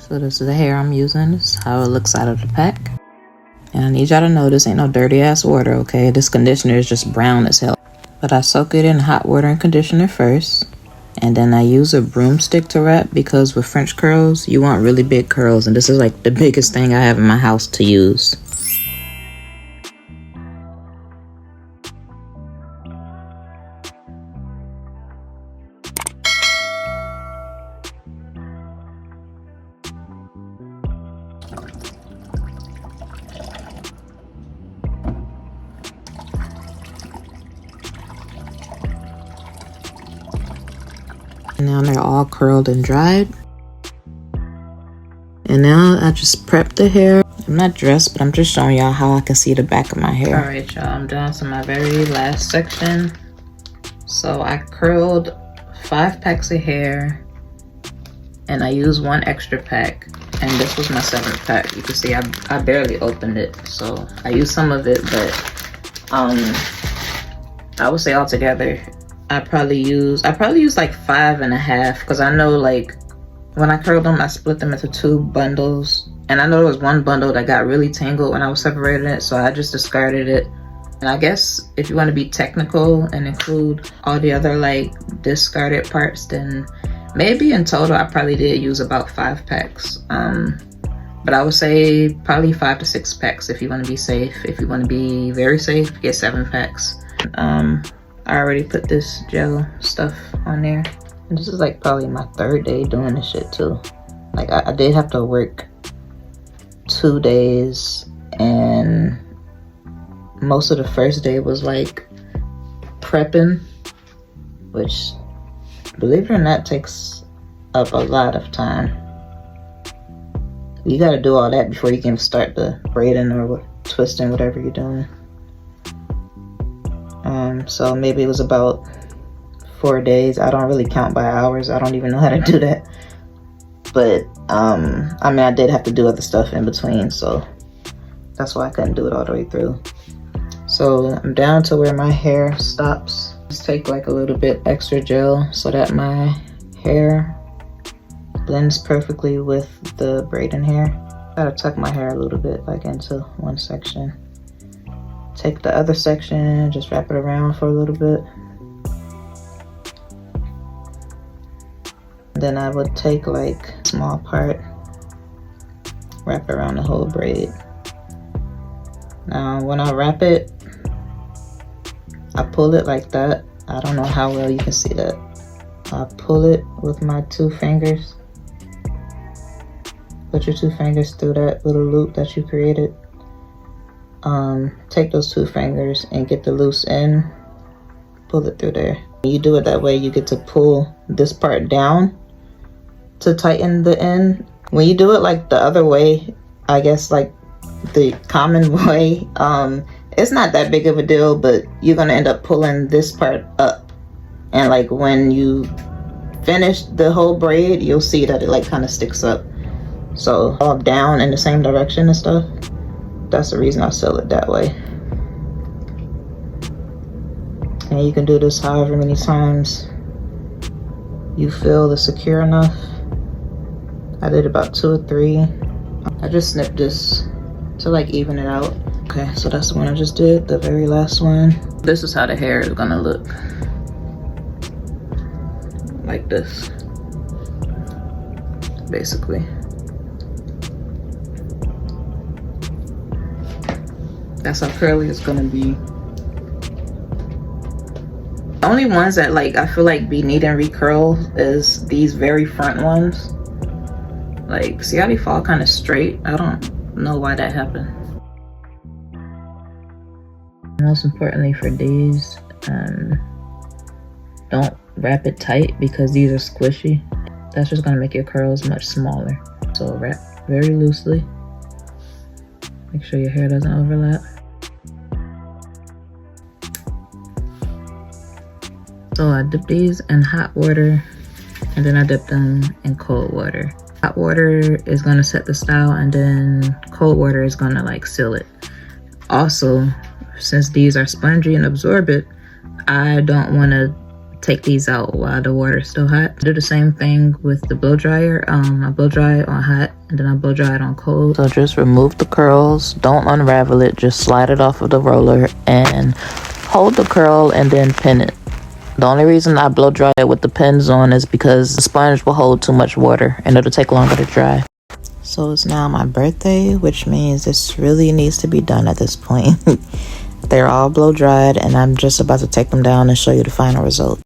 So this is the hair I'm using. This is how it looks out of the pack. And I need y'all to know this ain't no dirty ass water, okay? This conditioner is just brown as hell. But I soak it in hot water and conditioner first. And then I use a broomstick to wrap because with French curls, you want really big curls. And this is like the biggest thing I have in my house to use. Now they're all curled and dried. And now I just prep the hair. I'm not dressed, but I'm just showing y'all how I can see the back of my hair. All right, y'all, I'm down to my very last section. So I curled 5 packs of hair and I used 1 extra pack. And this was my 7th pack. You can see I barely opened it. So I used some of it, but I would say altogether, I probably used like 5.5 because I know like when I curled them, I split them into 2 bundles. And I know there was 1 bundle that got really tangled when I was separating it. So I just discarded it. And I guess if you want to be technical and include all the other like discarded parts, then maybe in total, I probably did use about 5 packs. But I would say probably 5 to 6 packs if you want to be safe. If you want to be very safe, get 7 packs. I already put this gel stuff on there. And this is like probably my 3rd day doing this shit too. Like I did have to work 2 days and most of the first day was like prepping, which believe it or not takes up a lot of time. You gotta do all that before you can start the braiding or twisting, whatever you're doing. So maybe it was about 4 days. I don't really count by hours. I don't even know how to do that. But I mean, I did have to do other stuff in between, so that's why I couldn't do it all the way through. So I'm down to where my hair stops. Just take like a little bit extra gel so that my hair blends perfectly with the braiding hair. Gotta tuck my hair a little bit like into one section. Take the other section, just wrap it around for a little bit. Then I would take like a small part, wrap it around the whole braid. Now when I wrap it, I pull it like that. I don't know how well you can see that. I pull it with my 2 fingers. Put your 2 fingers through that little loop that you created. Take those 2 fingers and get the loose end. Pull it through there. When you do it that way, you get to pull this part down to tighten the end. When you do it like the other way, I guess like the common way, it's not that big of a deal, but you're gonna end up pulling this part up. And like when you finish the whole braid, you'll see that it like kind of sticks up. So all down in the same direction and stuff. That's the reason I sell it that way. And you can do this however many times you feel is secure enough. I did about 2 or 3. I just snipped this to like even it out. Okay, so that's the one I just did, the very last one. This is how the hair is gonna look. Like this, basically. That's how curly it's gonna be. The only ones that like I feel like be needing recurl is these very front ones. Like, see how they fall kind of straight? I don't know why that happened. Most importantly for these, don't wrap it tight because these are squishy. That's just gonna make your curls much smaller. So wrap very loosely. Make sure your hair doesn't overlap. So I dip these in hot water and then I dip them in cold water. Hot water is gonna set the style and then cold water is gonna like seal it. Also, since these are spongy and absorb it, I don't wanna take these out while the water is still hot. Do the same thing with the blow dryer. I blow dry it on hot and then I blow dry it on cold. So just remove the curls, don't unravel it, just slide it off of the roller and hold the curl and then pin it. The only reason I blow dry it with the pins on is because the sponge will hold too much water and it'll take longer to dry. So it's now my birthday, which means this really needs to be done at this point. They're all blow dried and I'm just about to take them down and show you the final result.